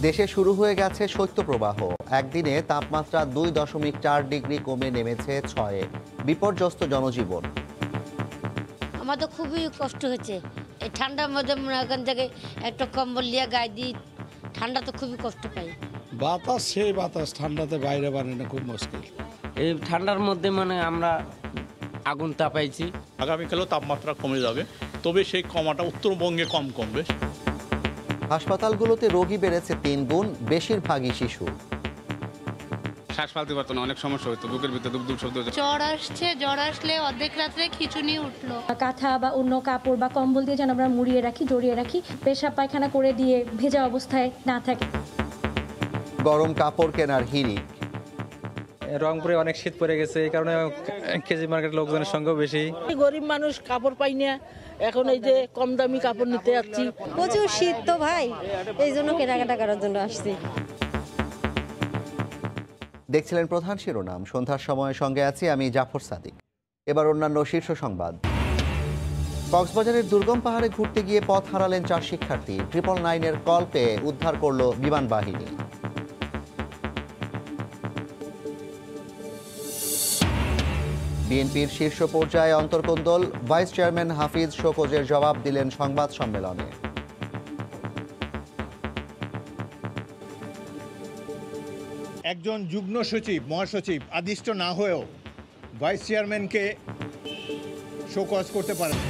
দেশে শুরু হয়ে গেছে শৈত্যপ্রবাহ। একদিনে তাপমাত্রা 2.4 ডিগ্রি কমে নেমেছে 6-এ। বিপর্যস্ত জনজীবন। আমার তো খুবই কষ্ট হচ্ছে এই ঠান্ডার মধ্যে। মনে এখান থেকে একটা কম্বল লিয়ে গায়ে দিই, ঠান্ডা তো খুবই কষ্ট পাই। বাতাস সেই বাতাস, ঠান্ডাতে বাইরে বানানো খুব মুশকিল। এই ঠান্ডার মধ্যে মানে আমরা আগুন তাপাইছি। আগামীকালও তাপমাত্রা কমে যাবে, তবে সেই কমাটা উত্তরবঙ্গে কমবে। হাসপাতালগুলোতে রোগী বেড়েছে 3 গুণ, বেশিরভাগই শিশু। শ্বাস ফেলতে পারতো না, অনেক সমস্যা হতো, বুকের ভিতরে দুক দুক শব্দ হতো। জ্বর আসলে অর্ধেক রাত্রে খিঁচুনি উঠলো। কাঁথা বা অন্য কাপড় বা কম্বল দিয়ে যেন আমরা মুড়িয়ে রাখি, জড়িয়ে রাখি, পেশাব পায়খানা করে দিয়ে ভেজা অবস্থায় না থাকে। গরম কাপড় কেনার হিড়িক। রংপুরে অনেক শীত পড়ে গেছে, এই কারণে কেজি মার্কেট লোকজনের সঙ্গেও বেশি। গরিব মানুষ কাপড় পাই না, এখন এই যে কম দামি কাপড় নিতে যাচ্ছি। প্রচুর শীত তো ভাই, এই জন্য কেনাকাটা করার জন্য আসছি। দেখছিলেন প্রধান শিরোনাম। সন্ধ্যার সময় সঙ্গে আছি আমি জাফর সাদিক। এবার অন্যান্য শীর্ষ সংবাদ। কক্সবাজারের দুর্গম পাহাড়ে ঘুরতে গিয়ে পথ হারালেন 4 শিক্ষার্থী। 999-এর কল পেয়ে উদ্ধার করল বিমান বাহিনী। বিএনপির শীর্ষ পর্যায়ে অন্তর্কোন্দল। ভাইস চেয়ারম্যান হাফিজ শোকজের জবাব দিলেন সংবাদ সম্মেলনে। একজন যুগ্ম সচিব, মহাসচিব আদিষ্ট না হয়েও ভাইস চেয়ারম্যানকে শোকজ করতে পারেন।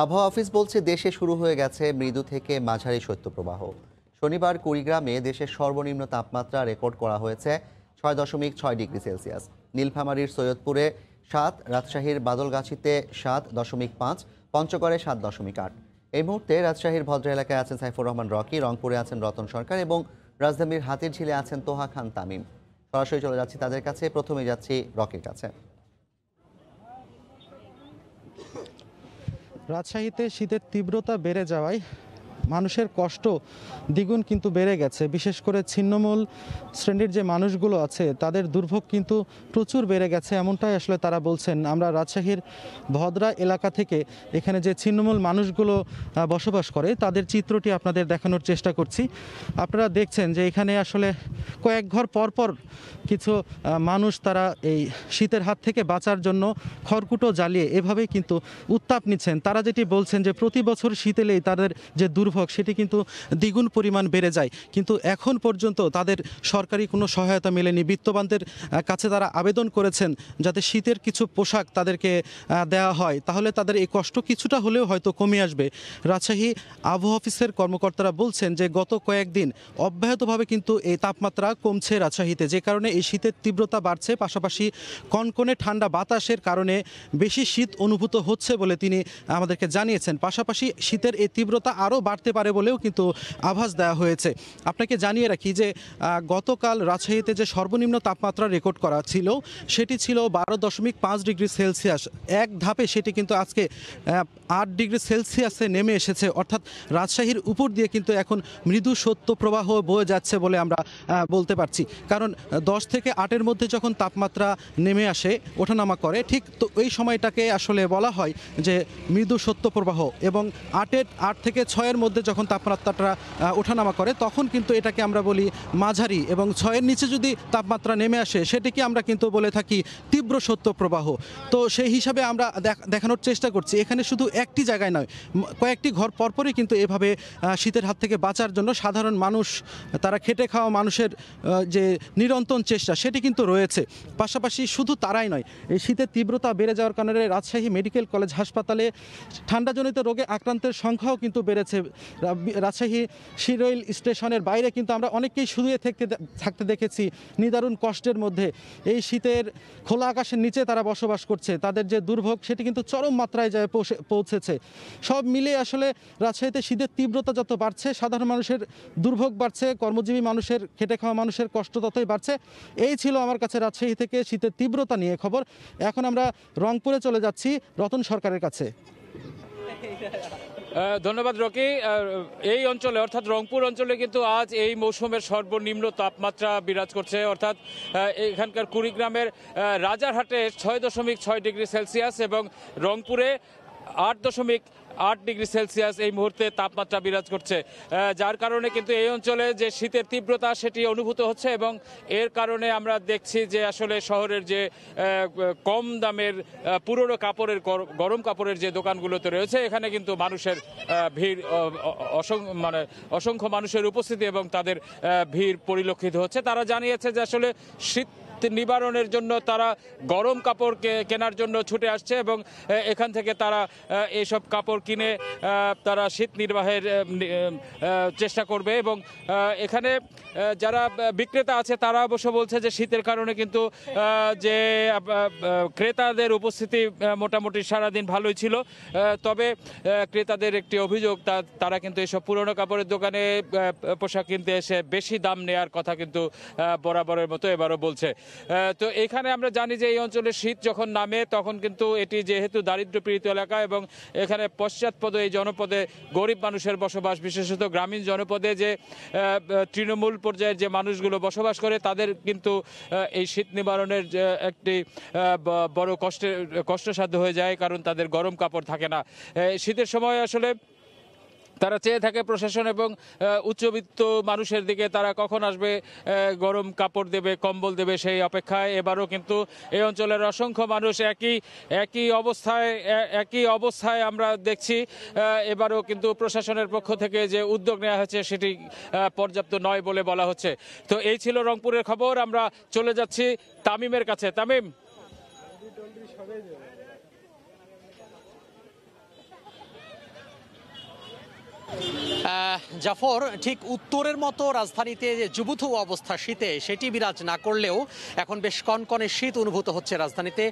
আবহাওয়া অফিস বলছে দেশে শুরু হয়ে গেছে মৃদু থেকে মাঝারি শৈত্যপ্রবাহ। শনিবার কুড়িগ্রামে দেশের সর্বনিম্ন তাপমাত্রা রেকর্ড করা হয়েছে 6.6 ডিগ্রি সেলসিয়াস। নীলফামারীর সৈয়দপুরে 7, রাজশাহীর বাদলগাছিতে 7.5, পঞ্চগড়ে 7.8। এই মুহূর্তে রাজশাহীর ভদ্র এলাকায় আছেন সাইফুর রহমান রকি, রংপুরে আছেন রতন সরকার এবং রাজধানীর হাতিরঝিলে আছেন তোহা খান তামিম। সরাসরি চলে যাচ্ছি তাদের কাছে। প্রথমে যাচ্ছি রকির কাছে। রাজশাহীতে শীতের তীব্রতা বেড়ে যাওয়ায় মানুষের কষ্ট দ্বিগুণ কিন্তু বেড়ে গেছে। বিশেষ করে ছিন্নমূল শ্রেণীর যে মানুষগুলো আছে তাদের দুর্ভোগ কিন্তু প্রচুর বেড়ে গেছে, এমনটাই আসলে তারা বলছেন। আমরা রাজশাহীর ভদ্রা এলাকা থেকে এখানে যে ছিন্নমূল মানুষগুলো বসবাস করে তাদের চিত্রটি আপনাদের দেখানোর চেষ্টা করছি। আপনারা দেখছেন যে এখানে আসলে কয়েক ঘর পরপর কিছু মানুষ তারা এই শীতের হাত থেকে বাঁচার জন্য খড়কুটো জ্বালিয়ে এভাবেই কিন্তু উত্তাপ নিচ্ছেন। তারা যেটি বলছেন যে প্রতি বছর শীত এলেই তাদের যে দুর্ভোগ সেটি কিন্তু দ্বিগুণ পরিমাণ বেড়ে যায়, কিন্তু এখন পর্যন্ত তাদের সরকারি কোনো সহায়তা মেলেনি। বিত্তবানদের কাছে তারা আবেদন করেছেন যাতে শীতের কিছু পোশাক তাদেরকে দেওয়া হয়, তাহলে তাদের এই কষ্ট কিছুটা হলেও হয়তো কমে আসবে। রাজশাহী আবহাওয়া অফিসের কর্মকর্তারা বলছেন যে গত কয়েকদিন অব্যাহতভাবে কিন্তু এই তাপমাত্রা কমছে রাজশাহীতে, যে কারণে এই শীতের তীব্রতা বাড়ছে। পাশাপাশি কনকনে ঠান্ডা বাতাসের কারণে বেশি শীত অনুভূত হচ্ছে বলে তিনি আমাদেরকে জানিয়েছেন। পাশাপাশি শীতের এই তীব্রতা আরও বাড়তে পারে বলেও কিন্তু আভাস দেওয়া হয়েছে। আপনাকে জানিয়ে রাখি যে গতকাল রাজশাহীতে যে সর্বনিম্ন তাপমাত্রা রেকর্ড করা ছিল সেটি ছিল 12.5 ডিগ্রি সেলসিয়াস। এক ধাপে সেটি কিন্তু আজকে 8 ডিগ্রি সেলসিয়াসে নেমে এসেছে, অর্থাৎ রাজশাহীর উপর দিয়ে কিন্তু এখন মৃদু শৈত্যপ্রবাহ বয়ে যাচ্ছে বলে আমরা বলতে পারছি। কারণ 10 থেকে 8-এর মধ্যে যখন তাপমাত্রা নেমে আসে, ওঠানামা করে, ঠিক তো এই সময়টাকে আসলে বলা হয় যে মৃদু শৈত্যপ্রবাহ, এবং 8 থেকে 6-এর মধ্যে যখন তাপমাত্রাটা ওঠানামা করে তখন কিন্তু এটাকে আমরা বলি মাঝারি, এবং 6-এর নিচে যদি তাপমাত্রা নেমে আসে সেটিকে আমরা কিন্তু বলে থাকি তীব্র শৈত্যপ্রবাহ। তো সেই হিসাবে আমরা দেখানোর চেষ্টা করছি এখানে শুধু একটি জায়গায় নয়, কয়েকটি ঘর পরপরই কিন্তু এভাবে শীতের হাত থেকে বাঁচার জন্য সাধারণ মানুষ, তারা খেটে খাওয়া মানুষের যে নিরন্তর চেষ্টা সেটি কিন্তু রয়েছে। পাশাপাশি শুধু তারাই নয়, এই শীতের তীব্রতা বেড়ে যাওয়ার কারণে রাজশাহী মেডিকেল কলেজ হাসপাতালে ঠান্ডাজনিত রোগে আক্রান্তের সংখ্যাও কিন্তু বেড়েছে। রাজশাহী শিরোইল স্টেশনের বাইরে কিন্তু আমরা অনেককেই শুয়ে থাকতে দেখেছি নিদারুণ কষ্টের মধ্যে। এই শীতের খোলা আকাশের নিচে তারা বসবাস করছে, তাদের যে দুর্ভোগ সেটি কিন্তু চরম মাত্রায় যায় পৌঁছেছে। সব মিলে আসলে রাজশাহীতে শীতের তীব্রতা যত বাড়ছে, সাধারণ মানুষের দুর্ভোগ বাড়ছে, কর্মজীবী মানুষের, খেটে খাওয়া মানুষের কষ্ট ততই বাড়ছে। এই ছিল আমার কাছে রাজশাহী থেকে শীতের তীব্রতা নিয়ে খবর। এখন আমরা রংপুরে চলে যাচ্ছি রতন সরকারের কাছে। ধন্যবাদ রকি। এই অঞ্চলে অর্থাৎ রংপুর অঞ্চলে কিন্তু আজ এই মৌসুমের সর্বনিম্ন তাপমাত্রা বিরাজ করছে, অর্থাৎ এখানকার কুড়িগ্রামের রাজারহাটে 6.6 ডিগ্রি সেলসিয়াস এবং রংপুরে 8.8 ডিগ্রি সেলসিয়াস এই মুহূর্তে তাপমাত্রা বিরাজ করছে, যার কারণে কিন্তু এই অঞ্চলে যে শীতের তীব্রতা সেটি অনুভূত হচ্ছে এবং এর কারণে আমরা দেখছি যে আসলে শহরের যে কম দামের পুরনো কাপড়ের গরম কাপড়ের যে দোকানগুলোতে রয়েছে এখানে কিন্তু মানুষের ভিড় অসংখ্য মানুষের উপস্থিতি এবং তাদের ভিড় পরিলক্ষিত হচ্ছে। তারা জানিয়েছে যে আসলে শীত নিবারণের জন্য তারা গরম কাপড় কেনার জন্য ছুটে আসছে এবং এখান থেকে তারা এইসব কাপড় কিনে তারা শীত নির্বাহের চেষ্টা করবে এবং এখানে যারা বিক্রেতা আছে তারা অবশ্য বলছে যে শীতের কারণে কিন্তু যে ক্রেতাদের উপস্থিতি মোটামুটি সারাদিন ভালোই ছিল, তবে ক্রেতাদের একটি অভিযোগ তারা কিন্তু এইসব পুরনো কাপড়ের দোকানে পোশাক কিনতে এসে বেশি দাম নেওয়ার কথা কিন্তু বরাবরের মতো এবারও বলছে। তো এখানে আমরা জানি যে এই অঞ্চলে শীত যখন নামে তখন কিন্তু এটি যেহেতু দারিদ্র্যপীড়িত এলাকা এবং এখানে পশ্চাৎপদ এই জনপদে গরিব মানুষের বসবাস, বিশেষত গ্রামীণ জনপদে যে তৃণমূল পর্যায়ের যে মানুষগুলো বসবাস করে তাদের কিন্তু এই শীত নিবারণের একটি বড় কষ্টসাধ্য হয়ে যায়, কারণ তাদের গরম কাপড় থাকে না। শীতের সময় আসলে তারা চেয়ে থাকে প্রশাসন এবং উচ্চবিত্ত মানুষের দিকে, তারা কখন আসবে, গরম কাপড় দেবে, কম্বল দেবে সেই অপেক্ষায়। এবারও কিন্তু এই অঞ্চলের অসংখ্য মানুষ একই অবস্থায় আমরা দেখছি। এবারও কিন্তু প্রশাসনের পক্ষ থেকে যে উদ্যোগ নেওয়া হয়েছে সেটি পর্যাপ্ত নয় বলে বলা হচ্ছে। তো এই ছিল রংপুরের খবর। আমরা চলে যাচ্ছি তামিমের কাছে। তামিম। জাফর, ঠিক উত্তরের মতো রাজধানীতে যে যুবথু অবস্থা শীতে সেটি বিরাজ না করলেও এখন বেশ কনকনে শীত অনুভূত হচ্ছে রাজধানীতে।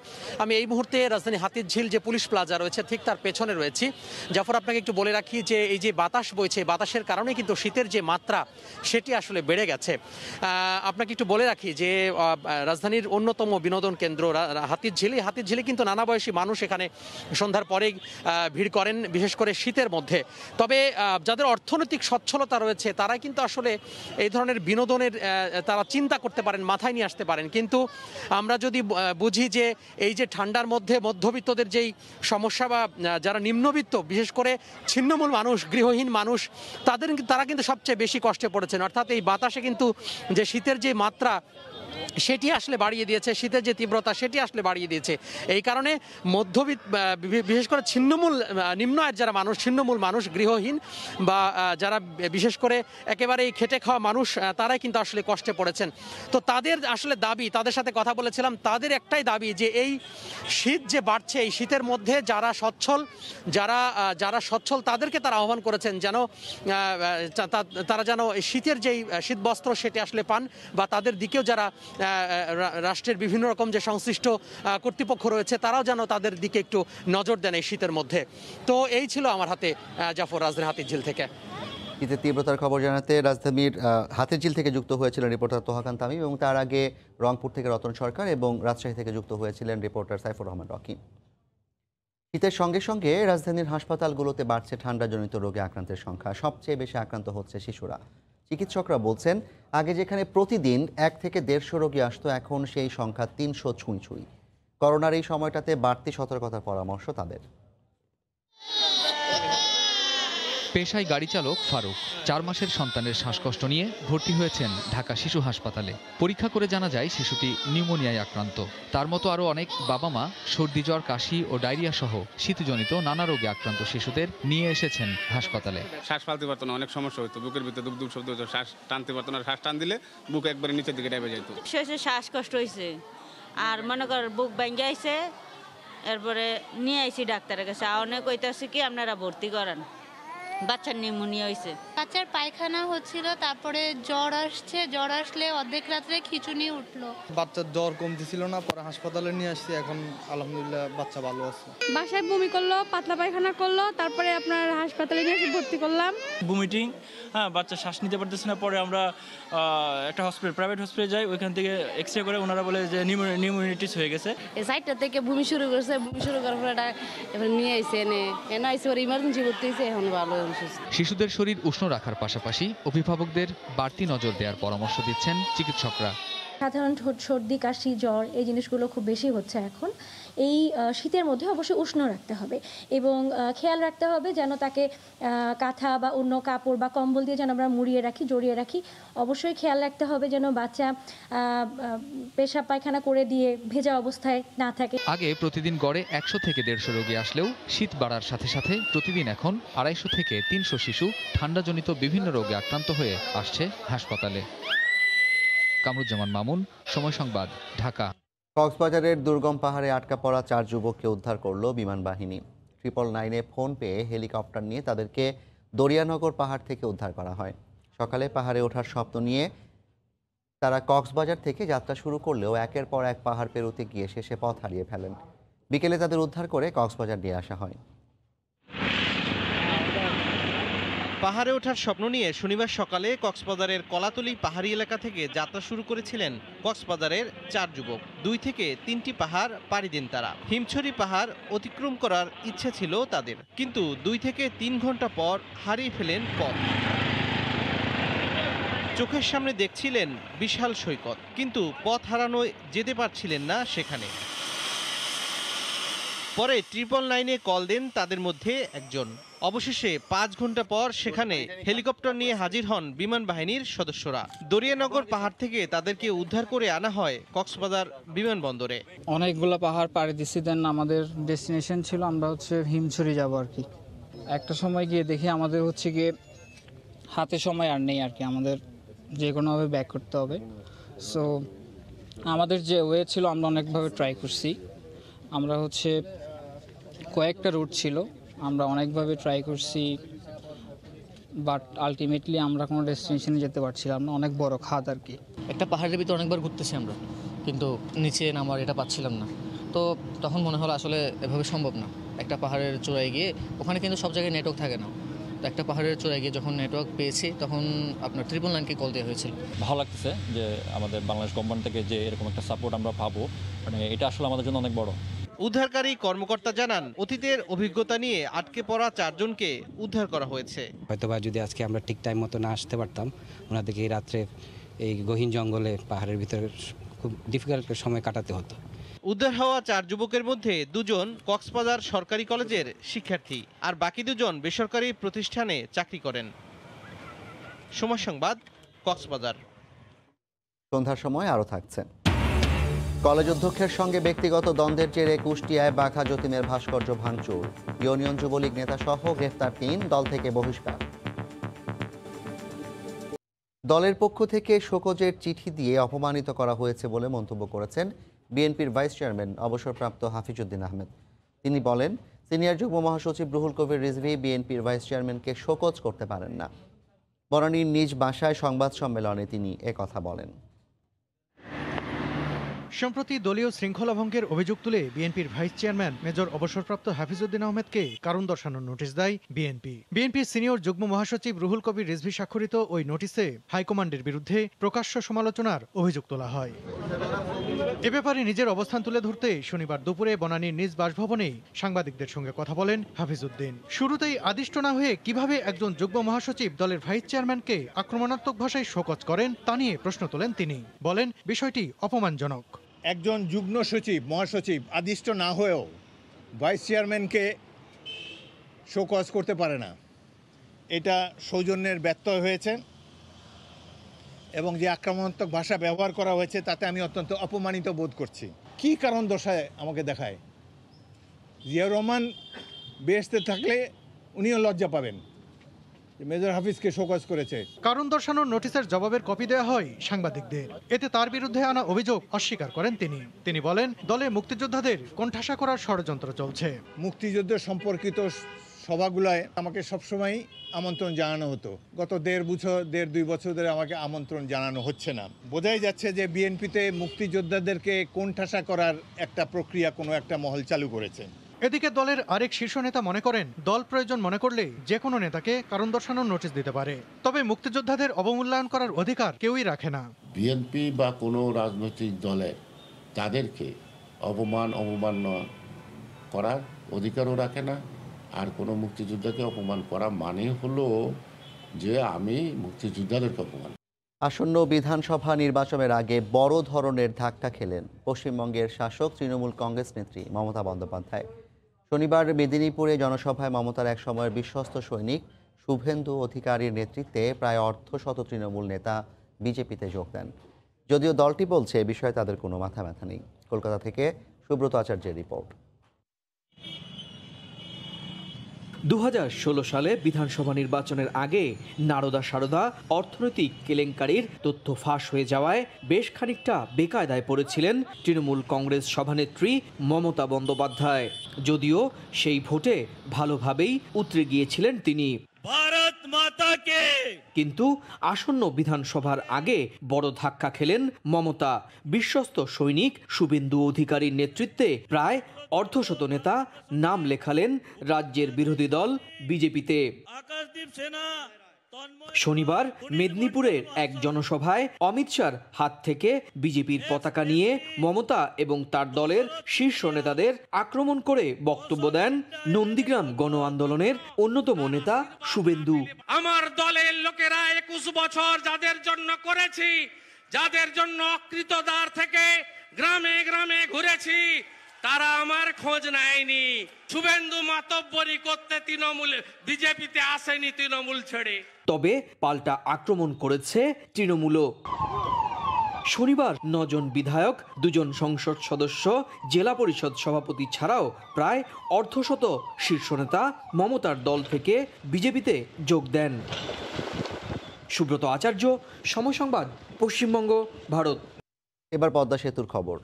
আমি এই মুহূর্তে রাজধানী হাতিরঝিল যে পুলিশ প্লাজা রয়েছে ঠিক তার পেছনে রয়েছি। জাফর, আপনাকে একটু বলে রাখি যে এই যে বাতাস বইছে, বাতাসের কারণে কিন্তু শীতের যে মাত্রা সেটি আসলে বেড়ে গেছে। আপনাকে একটু বলে রাখি যে রাজধানীর অন্যতম বিনোদন কেন্দ্র হাতিরঝিলে কিন্তু নানা বয়সী মানুষ এখানে সন্ধ্যার পরেই ভিড় করেন, বিশেষ করে শীতের মধ্যে। তবে যাদের অর্থনৈতিক সচ্ছলতা রয়েছে তারা কিন্তু আসলে এই ধরনের বিনোদনের তারা চিন্তা করতে পারেন, মাথায় নিয়ে আসতে পারেন। কিন্তু আমরা যদি বুঝি যে এই যে ঠান্ডার মধ্যে মধ্যবিত্তদের যেই সমস্যা বা যারা নিম্নবিত্ত, বিশেষ করে ছিন্নমূল মানুষ, গৃহহীন মানুষ, তারা কিন্তু সবচেয়ে বেশি কষ্টে পড়েছেন। অর্থাৎ এই বাতাসে কিন্তু যে শীতের যে মাত্রা সেটি আসলে বাড়িয়ে দিয়েছে, শীতের যে তীব্রতা সেটি আসলে বাড়িয়ে দিয়েছে। এই কারণে মধ্যবিত্ত, বিশেষ করে নিম্ন আয়ের যারা মানুষ, ছিন্নমূল মানুষ, গৃহহীন বা যারা বিশেষ করে একেবারেই খেটে খাওয়া মানুষ, তারাই কিন্তু আসলে কষ্টে পড়েছেন। তো তাদের আসলে দাবি, তাদের সাথে কথা বলেছিলাম, তাদের একটাই দাবি যে এই শীত যে বাড়ছে, এই শীতের মধ্যে যারা সচ্ছল তাদেরকে তারা আহ্বান করেছেন যেন তারা যেন শীতের যেই শীতবস্ত্র সেটি আসলে পান, বা তাদের দিকেও যারা রাষ্ট্রের বিভিন্ন রকম যে সংশ্লিষ্ট কর্তৃপক্ষ রয়েছে তারাও যেন তাদের দিকে একটু নজর দেন এই শীতের মধ্যে। তো এই ছিল আমার হাতে জাফর, রাজধানী হাতিরঝিল থেকে। শীতের তীব্রতার খবর জানাতে রাজধানীর হাতিরঝিল থেকে যুক্ত হয়েছিলেন রিপোর্টার তোহা তামিম এবং তার আগে রংপুর থেকে রতন সরকার এবং রাজশাহী থেকে যুক্ত হয়েছিলেন রিপোর্টার সাইফুর রহমান রকি। শীতের সঙ্গে সঙ্গে রাজধানীর হাসপাতালগুলোতে বাড়ছে ঠান্ডাজনিত রোগে আক্রান্তের সংখ্যা। সবচেয়ে বেশি আক্রান্ত হচ্ছে শিশুরা। চিকিৎসকরা বলছেন আগে যেখানে প্রতিদিন 1 থেকে 150 রোগী আসতো, এখন সেই সংখ্যা 300 ছুঁই। করোনার এই সময়টাতে বাড়তি সতর্কতার পরামর্শ তাদের। পেশায় গাড়ি চালক ফারুক 4 মাসের সন্তানের শ্বাসকষ্ট নিয়ে ভর্তি হয়েছেন ঢাকা শিশু হাসপাতালে। পরীক্ষা করে জানা যায় শিশুটি নিউমোনিয়ায় আক্রান্ত। তার মতো আরও অনেক বাবা মা সর্দি, জ্বর, কাশি ও ডায়রিয়া সহ শীতজনিত নানা রোগে আক্রান্ত শিশুদের নিয়ে এসেছেন হাসপাতালে। শ্বাস ফেলতে পারতো না, অনেক সমস্যা হতো, বুকের ভিতরে দুব দুব শব্দ হতো, শ্বাস টানতে পারতো না, শ্বাস টান দিলে বুক একবারে নিচের দিকে ডাইবে যেত। শ্বাসকষ্ট হয়েছে আর মনে কর বুক ভেঙে আইছে, এরপরে নিয়ে আইছি ডাক্তারের কাছে। অনেক কইতাছে কি আপনারা ভর্তি করেন, বাচ্চার নিউমোনিয়া হয়েছে। বাচ্চার পায়খানা হচ্ছিল, তারপরে জ্বর আসছে, জ্বর আসলে অর্ধেক রাত্রে খিঁচুনি উঠলো। বাচ্চার জ্বর কমতেছিল না, পরে হাসপাতালে নিয়ে আসছি, এখন আলহামদুলিল্লাহ বাচ্চা ভালো আছে। বাসায় বমি করলো, পাতলা পায়খানা করলো, তারপরে আপনার হাসপাতালে নিয়ে এসে ভর্তি করলাম। ভমিটিং, হ্যাঁ, বাচ্চা শ্বাস নিতে পারতেছে না। পরে আমরা একটা হসপিটাল, প্রাইভেট হসপিটালে যাই, ওইখান থেকে এক্স রে করে ওনারা বলে যে নিউমোনিটিস হয়ে গেছে। এই সাইডটা থেকে বমি শুরু করছে, বমি শুরু করার পরে এবার নিয়ে আইসে এনে আইসে ওর ইমার্জেন্সি ভর্তি হয়েছে, এখন ভালো। শিশুদের শরীর উষ্ণ রাখার পাশাপাশি অভিভাবকদের বাড়তি নজর দেওয়ার পরামর্শ দিচ্ছেন চিকিৎসকরা। সাধারণ সর্দি, কাশি, জ্বর এই জিনিসগুলো খুব বেশি হচ্ছে এখন। এই শীতের মধ্যে অবশ্যই উষ্ণ রাখতে হবে এবং খেয়াল রাখতে হবে যেন তাকে কাঁথা বা অন্য কাপড় বা কম্বল দিয়ে যেন আমরা মুড়িয়ে রাখি, জড়িয়ে রাখি। অবশ্যই খেয়াল রাখতে হবে যেন বাচ্চা পেশাব পায়খানা করে দিয়ে ভেজা অবস্থায় না থাকে। আগে প্রতিদিন গড়ে 100 থেকে 150 রোগী আসলেও শীত বাড়ার সাথে সাথে প্রতিদিন এখন 250 থেকে 300 শিশু ঠান্ডাজনিত বিভিন্ন রোগে আক্রান্ত হয়ে আসছে হাসপাতালে। কামরুজ্জামান মামুন, সময় সংবাদ, ঢাকা। কক্সবাজারের দুর্গম পাহাড়ে আটকা পড়া 4 যুবককে উদ্ধার করল বিমান বাহিনী। 999-এ ফোন পেয়ে হেলিকপ্টার নিয়ে তাদেরকে দরিয়ানগর পাহাড় থেকে উদ্ধার করা হয়। সকালে পাহাড়ে ওঠার স্বপ্ন নিয়ে তারা কক্সবাজার থেকে যাত্রা শুরু করলেও একের পর এক পাহাড় পেরোতে গিয়ে শেষে পথ হারিয়ে ফেলেন। বিকেলে তাদের উদ্ধার করে কক্সবাজার নিয়ে আসা হয়। পাহাড়ে ওঠার স্বপ্ন নিয়ে শনিবার সকালে কক্সবাজারের কলাতলী পাহাড়ি এলাকা থেকে যাত্রা শুরু করেছিলেন কক্সবাজারের 4 যুবক। 2 থেকে 3টি পাহাড় পাড়ি দেন তারা। হিমছড়ি পাহাড় অতিক্রম করার ইচ্ছে ছিল তাদের, কিন্তু 2 থেকে 3 ঘন্টা পর হারিয়ে ফেলেন পথ। চোখের সামনে দেখছিলেন বিশাল সৈকত, কিন্তু পথ হারানোয় যেতে পারছিলেন না সেখানে। পরে 999-এ কল দেন তাদের মধ্যে একজন। অবশেষে 5 ঘন্টা পর সেখানে হেলিকপ্টার নিয়ে হাজির হন বিমান বাহিনীর সদস্যরা। দরিয়ানগর পাহাড় থেকে তাদেরকে উদ্ধার করে আনা হয় কক্সবাজার বিমানবন্দরে। অনেকগুলো পাহাড় পাড়ি দিচ্ছি, দেন আমাদের ডেস্টিনেশন ছিল আমরা হিমছড়ি যাব আর কি। একটা সময় গিয়ে দেখি আমাদের গিয়ে হাতে সময় আর নেই আর কি, আমাদের যে কোনোভাবে ব্যাক করতে হবে। সো আমাদের যে ওয়ে ছিল আমরা অনেকভাবে ট্রাই করছি, আমরা কয়েকটা রুট ছিল, আমরা অনেকভাবে ট্রাই করছি, বাট আলটিমেটলি আমরা কোনো ডেস্টিনেশনে যেতে পারছিলাম না। অনেক বড় খাদ আর কি। একটা পাহাড়ের ভিতরে অনেকবার ঘুরতেছি আমরা, কিন্তু নিচে নামার এটা পাচ্ছিলাম না। তো তখন মনে হলো আসলে এভাবে সম্ভব না। একটা পাহাড়ের চূড়ায় গিয়ে, ওখানে কিন্তু সব জায়গায় নেটওয়ার্ক থাকে না, তো একটা পাহাড়ের চূড়ায় গিয়ে যখন নেটওয়ার্ক পেয়েছি তখন আপনার 999-কে কল দেওয়া হয়েছিল। ভালো লাগতেছে যে আমাদের বাংলাদেশ গভর্নমেন্ট থেকে যে এরকম একটা সাপোর্ট আমরা পাবো, মানে এটা আসলে আমাদের জন্য অনেক বড়। উদ্ধারকারী কর্মকর্তা জানান, অতীতের অভিজ্ঞতা নিয়ে আটকে পড়া 4 জনকে উদ্ধার করা হয়েছে। হয়তোবা যদি আজকে আমরা ঠিক টাইম মতো না আসতে পারতাম, ওনাদেরকে এই রাত্রে এই গহীন জঙ্গলে পাহাড়ের ভিতরে খুব ডিফিকাল্ট সময় কাটাতে হতো। উদ্ধার হওয়া 4 যুবকের মধ্যে 2 জন কক্সবাজার সরকারি কলেজের শিক্ষার্থী, আর বাকি 2 জন বেসরকারি প্রতিষ্ঠানে চাকরি করেন। সময় সংবাদ, কক্সবাজার। সন্ধ্যার সময় আরও থাকছে। কলেজ অধ্যক্ষের সঙ্গে ব্যক্তিগত দ্বন্দ্বের জেরে কুষ্টিয়ায় বাঘা যতীনের ভাস্কর্য ভাঙচুর। ইউনিয়ন যুবলীগ নেতা সহ গ্রেফতার 3, দল থেকে বহিষ্কার। দলের পক্ষ থেকে শোকজের চিঠি দিয়ে অপমানিত করা হয়েছে বলে মন্তব্য করেছেন বিএনপির ভাইস চেয়ারম্যান অবসরপ্রাপ্ত হাফিজউদ্দিন আহমেদ। তিনি বলেন, সিনিয়র যুগ্ম মহাসচিব রুহুল কবির রিজভী বিএনপির ভাইস চেয়ারম্যানকে শোকজ করতে পারেন না। বনানীর নিজ বাসায় সংবাদ সম্মেলনে তিনি একথা বলেন। সম্প্রতি দলীয় শৃঙ্খলা ভঙ্গের অভিযোগ তুলে বিএনপির ভাইস চেয়ারম্যান মেজর অবসরপ্রাপ্ত হাফিজউদ্দিন আহমেদকে কারণ দর্শানোর নোটিশ দেয় বিএনপি। বিএনপির সিনিয়র যুগ্ম মহাসচিব রুহুল কবির রিজভী স্বাক্ষরিত ওই নোটিশে হাইকমান্ডের বিরুদ্ধে প্রকাশ্য সমালোচনার অভিযোগ তোলা হয়। এ ব্যাপারে নিজের অবস্থান তুলে ধরতে শনিবার দুপুরে বনানীর নিজ বাসভবনে সাংবাদিকদের সঙ্গে কথা বলেন হাফিজউদ্দিন। শুরুতেই আদিষ্ট না হয়ে কিভাবে একজন যুগ্ম মহাসচিব দলের ভাইস চেয়ারম্যানকে আক্রমণাত্মক ভাষায় শোকজ করেন তা নিয়ে প্রশ্ন তোলেন তিনি। বলেন, বিষয়টি অপমানজনক। একজন যুগ্ম সচিব মহাসচিব আদিষ্ট না হয়েও ভাইস চেয়ারম্যানকে শোকজ করতে পারে না, এটা সৌজন্যের ব্যত্যয় হয়েছে এবং যে আক্রমণাত্মক ভাষা ব্যবহার করা হয়েছে তাতে আমি অত্যন্ত অপমানিত বোধ করছি। কি কারণ দর্শায় আমাকে দেখায়? জিয়াউর রহমান বেহেশতে থাকলে উনিও লজ্জা পাবেন মেজর হাফিজকে শোকজ করেছে। কারণ দর্শানোর নোটিশের জবাবের কপি দেওয়া হয় সাংবাদিকদের। এতে তার বিরুদ্ধে আনা অভিযোগ অস্বীকার করেন তিনি বলেন, দলে মুক্তিযোদ্ধাদের কোণঠাসা করার ষড়যন্ত্র চলছে। মুক্তিযুদ্ধ সম্পর্কিত সভাগুলোয় আমাকে সবসময় আমন্ত্রণ জানানো হতো। গত দেড় দুই বছর ধরে আমাকে আমন্ত্রণ জানানো হচ্ছে না। বোঝাই যাচ্ছে যে বিএনপিতে মুক্তিযোদ্ধাদেরকে কোণঠাসা করার একটা প্রক্রিয়া কোনো একটা মহল চালু করেছে। এদিকে দলের আরেক শীর্ষ নেতা মনে করেন, দল প্রয়োজন মনে করলে যে কোনো নেতাকে কারণ দর্শানোর নোটিশ দিতে পারে, তবে মুক্তিযোদ্ধাদের অবমূল্যায়ন করার অধিকার কেউই রাখে না। বিএনপি বা কোনো রাজনৈতিক দলের তাদেরকে অবমাননা করার অধিকারও রাখে না। আর কোনো মুক্তিযোদ্ধাকে অপমান করা মানে হলো যে আমি মুক্তিযোদ্ধাদেরকে অপমান। আসন্ন বিধানসভা নির্বাচনের আগে বড় ধরনের ধাক্কা খেলেন পশ্চিমবঙ্গের শাসক তৃণমূল কংগ্রেস নেত্রী মমতা বন্দ্যোপাধ্যায়। শনিবার মেদিনীপুরে জনসভায় মমতার এক সময়ের বিশ্বস্ত সৈনিক শুভেন্দু অধিকারীর নেতৃত্বে প্রায় অর্ধশত তৃণমূল নেতা বিজেপিতে যোগ দেন। যদিও দলটি বলছে এ বিষয়ে তাদের কোনো মাথা ব্যথা নেই। কলকাতা থেকে সুব্রত আচার্যের রিপোর্ট। 2016 সালে বিধানসভা নির্বাচনের আগে নারদা সারদা অর্থনৈতিক কেলেঙ্কারির তথ্য ফাঁস হয়ে যাওয়ায় বেশ খানিকটা বেকায়দায় পড়েছিলেন তৃণমূল কংগ্রেস সভানেত্রী মমতা বন্দ্যোপাধ্যায়। যদিও সেই ভোটে ভালোভাবেই উতরে গিয়েছিলেন তিনি। ভারত মাতাকে। কিন্তু আসন্ন বিধানসভার আগে বড় ধাক্কা খেলেন মমতা। বিশ্বস্ত সৈনিক শুভেন্দু অধিকারীর নেতৃত্বে প্রায় অর্ধশত নেতা নাম লেখালেন রাজ্যের বিরোধী দল বিজেপিতে। শনিবার মেদিনীপুরের এক জনসভায় অমিত শাহর হাত থেকে বিজেপির পতাকা নিয়ে মমতা এবং তার দলের শীর্ষ নেতাদের আক্রমণ করে বক্তব্য দেন নন্দীগ্রাম গণ আন্দোলনের অন্যতম নেতা শুভেন্দু। আমার দলের লোকেরা 21 বছর যাদের জন্য করেছি, যাদের জন্য অকৃতদার থেকে গ্রামে গ্রামে ঘুরেছি, তারা আমার খোঁজ নেয়নি। শুভেন্দু মাতব্বরি করতে তৃণমূল বিজেপিতে আসেনি তৃণমূল ছেড়ে। তবে পাল্টা আক্রমণ করেছে তৃণমূলও। শনিবার 9 জন বিধায়ক, 2 জন সংসদ সদস্য, জেলা পরিষদ সভাপতি ছাড়াও প্রায় অর্ধশত শীর্ষ নেতা মমতার দল থেকে বিজেপিতে যোগ দেন। সুব্রত আচার্য, সময় সংবাদ, পশ্চিমবঙ্গ, ভারত। এবার পদ্মা সেতুর খবর।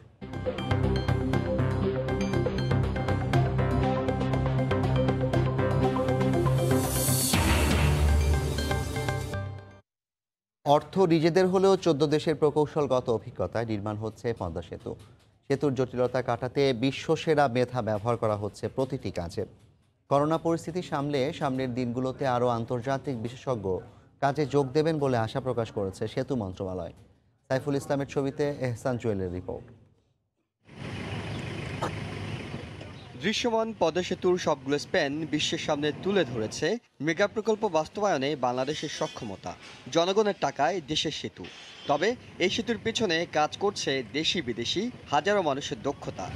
অর্থ নিজেদের হলেও 14 দেশের প্রকৌশলগত অভিজ্ঞতায় নির্মাণ হচ্ছে পদ্মা সেতু। সেতুর জটিলতা কাটাতে বিশ্বসেরা মেধা ব্যবহার করা হচ্ছে প্রতিটি কাজে। করোনা পরিস্থিতি সামলে সামনের দিনগুলোতে আরও আন্তর্জাতিক বিশেষজ্ঞ কাজে যোগ দেবেন বলে আশা প্রকাশ করেছে সেতু মন্ত্রণালয়। সাইফুল ইসলামের ছবিতে এহসান জুয়েলের রিপোর্ট। দৃশ্যমান পদ্মা সেতুর সবগুলো স্প্যান বিশ্বের সামনে তুলে ধরেছে মেগা প্রকল্প বাস্তবায়নে বাংলাদেশের সক্ষমতা। জনগণের টাকায় দেশের সেতু, তবে এই সেতুর পেছনে কাজ করছে দেশি বিদেশি হাজারো মানুষের দক্ষতা।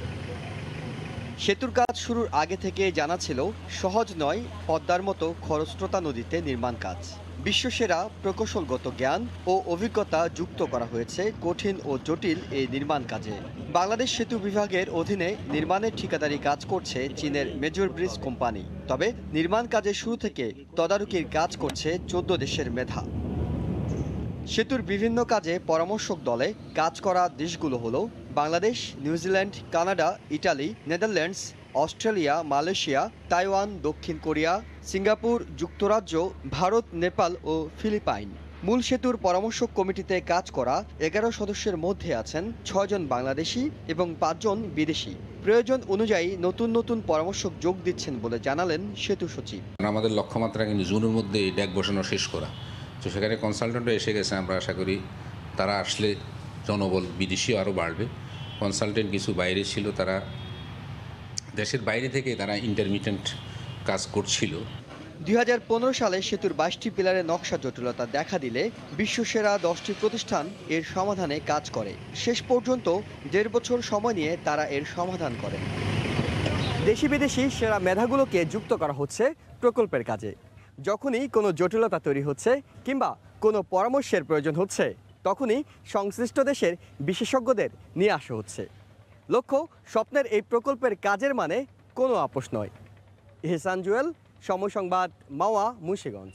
সেতুর কাজ শুরুর আগে থেকে জানা ছিল সহজ নয় পদ্মার মতো খরস্রোতা নদীতে নির্মাণ কাজ। বিশ্বসেরা প্রকৌশলগত জ্ঞান ও অভিজ্ঞতা যুক্ত করা হয়েছে কঠিন ও জটিল এই নির্মাণ কাজে। বাংলাদেশ সেতু বিভাগের অধীনে নির্মাণের ঠিকাদারি কাজ করছে চীনের মেজর ব্রিজ কোম্পানি। তবে নির্মাণ কাজের শুরু থেকে তদারকির কাজ করছে 14 দেশের মেধা। সেতুর বিভিন্ন কাজে পরামর্শক দলে কাজ করা দেশগুলো হলো Bangladesh, New Zealand, Canada, Italy, Netherlands, Australia, Malaysia, Taiwan, দক্ষিণ কোরিয়া, সিঙ্গাপুর, যুক্তরাজ্য, ভারত, নেপাল ও ফিলিপাইন। মূল সেতুর পরামর্শক কমিটিতে কাজ করা 11 সদস্যের মধ্যে আছেন 6 জন বাংলাদেশি এবং 5 জন বিদেশি। প্রয়োজন অনুযায়ী নতুন নতুন পরামর্শক যোগ দিচ্ছেন বলে জানালেন সেতু সচিব। আমাদের লক্ষ্যমাত্রা কিন্তু জুনের মধ্যে ড্যাক বসানো শেষ করা, তো সেখানে কনসালটেন্টও এসে গেছে। আমরা আশা করি তারা আসলে জনবল বিদেশিও আরও বাড়বে। কনসালটেন্ট কিছু বাইরে ছিল, তারা দেশের বাইরে থেকে তারা ইন্টারমিটেন্ট কাজ করছিল। 2015 সালে সেতুর 22টি পিলারের নকশা জটিলতা দেখা দিলে বিশ্বসেরা 10টি প্রতিষ্ঠান এর সমাধানে কাজ করে। শেষ পর্যন্ত 1.5 বছর সময় নিয়ে তারা এর সমাধান করে। দেশি বিদেশি সেরা মেধাগুলোকে যুক্ত করা হচ্ছে প্রকল্পের কাজে। যখনই কোনো জটিলতা তৈরি হচ্ছে কিংবা কোনো পরামর্শের প্রয়োজন হচ্ছে, তখনই সংশ্লিষ্ট দেশের বিশেষজ্ঞদের নিয়ে আসা হচ্ছে। লক্ষ্য, স্বপ্নের এই প্রকল্পের কাজের মানে কোনো আপোষ নয়। এহসান জুয়েল, সময় সংবাদ, মাওয়া, মুন্সিগঞ্জ।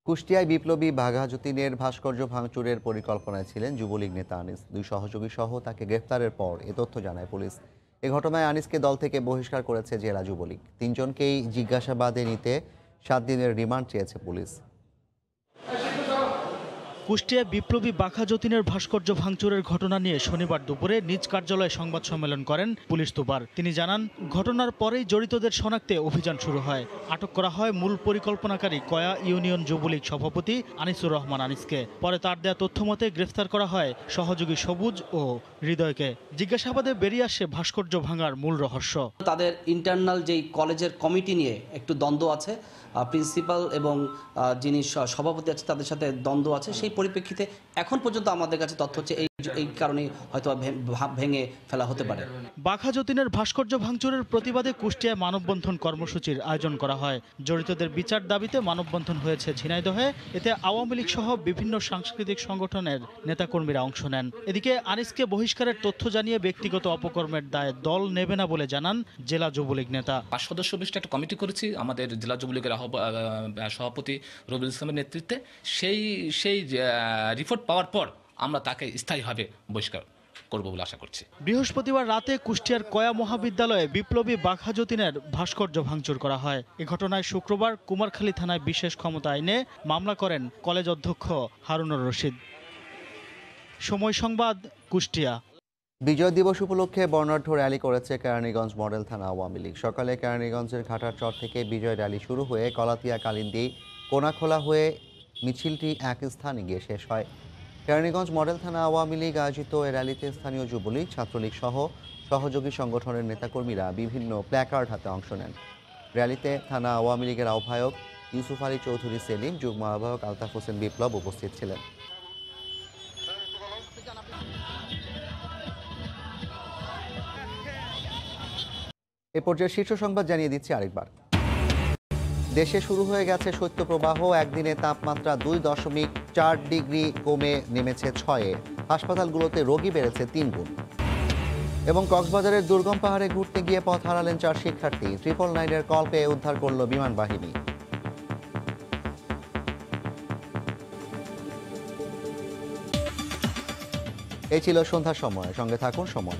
কুষ্টিয়ায় বিপ্লবী বাঘা যতীনের ভাস্কর্য ভাঙচুরের পরিকল্পনায় ছিলেন যুবলীগ নেতা আনিস। 2 সহযোগী সহ তাকে গ্রেফতারের পর এ তথ্য জানায় পুলিশ। এ ঘটনায় আনিসকে দল থেকে বহিষ্কার করেছে জেলা যুবলীগ। 3 জনকেই জিজ্ঞাসাবাদে নিতে 7 দিনের রিমান্ড চেয়েছে পুলিশ। কুষ্টিয়ায় বিপ্লবী বাঘা যতীনের ভাস্কর্য ভাঙচুরের ঘটনা নিয়ে শনিবার দুপুরে নিজ কার্যালয়ে সংবাদ সম্মেলন করেন পুলিশ সুপার। তিনি জানান, ঘটনার পরেই জড়িতদের শনাক্তে অভিযান শুরু হয়। আটক করা হয় মূল পরিকল্পনাকারী কয়া ইউনিয়ন যুবলীগ সভাপতি আনিসুর রহমান আনিসকে। পরে তার দেয়া তথ্যমতে গ্রেফতার করা হয় সহযোগী সবুজ ও হৃদয়কে। জিজ্ঞাসাবাদে বেরিয়ে আসে ভাস্কর্য ভাঙার মূল রহস্য। তাদের ইন্টারনাল যেই কলেজের কমিটি নিয়ে একটু দ্বন্দ্ব আছে, প্রিন্সিপাল এবং যিনি সভাপতি আছে তাদের সাথে দ্বন্দ্ব আছে। সেই পরিপ্রেক্ষিতে এখন পর্যন্ত আমাদের কাছে তথ্য হচ্ছে এই কারণে হয়তো ভেঙে ফেলা হতে পারে। বাঘা যতীনের ভাস্কর্য ভাঙচুরের প্রতিবাদে কুষ্টিয়ায় মানববন্ধন কর্মসূচির আয়োজন করা হয়। জড়িতদের বিচার দাবিতে মানববন্ধন হয়েছে ঝিনাইদহে। এতে আওয়ামী লীগ সহ বিভিন্ন সাংস্কৃতিক সংগঠনের নেতাকর্মীরা অংশ নেন। এদিকে আনিসকে বহিষ্কারের তথ্য জানিয়ে ব্যক্তিগত অপকর্মের দায়ে দল নেবে না বলে জানান জেলা যুবলীগ নেতা। 5 সদস্য বিশিষ্ট একটা কমিটি করেছি আমাদের জেলা যুবলীগের সভাপতি রবিউল ইসলামের নেতৃত্বে। সেই রিপোর্ট পাওয়ার পর আমরা তাকে স্থায়ীভাবে বহিষ্কার করব বলে আশা করছি। বৃহস্পতিবার রাতে কুষ্টিয়ার কয়া মহাবিদ্যালয়ে বিপ্লবী বাঘা যতীনের ভাস্কর্য ভাঙচুর করা হয়। এ ঘটনায় শুক্রবার কুমারখালী থানায় বিশেষ ক্ষমতা আইনে মামলা করেন কলেজ অধ্যক্ষ হারুনুর রশিদ। সময় সংবাদ, কুষ্টিয়া। বিজয় দিবস উপলক্ষে বর্ণাঢ্য র্যালি করেছে কেরানীগঞ্জ মডেল থানা আওয়ামী লীগ। সকালে কেরানীগঞ্জের ঘাটারচর থেকে বিজয় র্যালি শুরু হয়ে কলাতিয়া কালিন্দী কোনাখোলা হয়ে মিছিলটি এক স্থানে গিয়ে শেষ হয়। কেরানীগঞ্জ মডেল থানা আওয়ামী লীগ আয়োজিত এ র্যালিতে স্থানীয় যুবলীগ, ছাত্রলীগ সহ সহযোগী সংগঠনের নেতাকর্মীরা বিভিন্ন প্ল্যাকার্ড হাতে অংশ নেন। র্যালিতে থানা আওয়ামী লীগের আহ্বায়ক ইউসুফ আলী চৌধুরী সেলিম, যুগ্ম আহ্বায়ক আলতাফ হোসেন বিপ্লব উপস্থিত ছিলেন। এ পর্যায়ে শীর্ষ সংবাদ জানিয়ে দিচ্ছি আরেকবার। দেশে শুরু হয়ে গেছে শৈত্যপ্রবাহ। একদিনে তাপমাত্রা 2.4 ডিগ্রি কমে নেমেছে 6-এ। হাসপাতালগুলোতে রোগী বেড়েছে 3 গুণ। এবং কক্সবাজারের দুর্গম পাহাড়ে ঘুরতে গিয়ে পথ হারালেন 4 শিক্ষার্থী। 999-এর কল পেয়ে উদ্ধার করল বিমান বাহিনী। এই ছিল সন্ধ্যার সময়। সঙ্গে থাকুন সময়।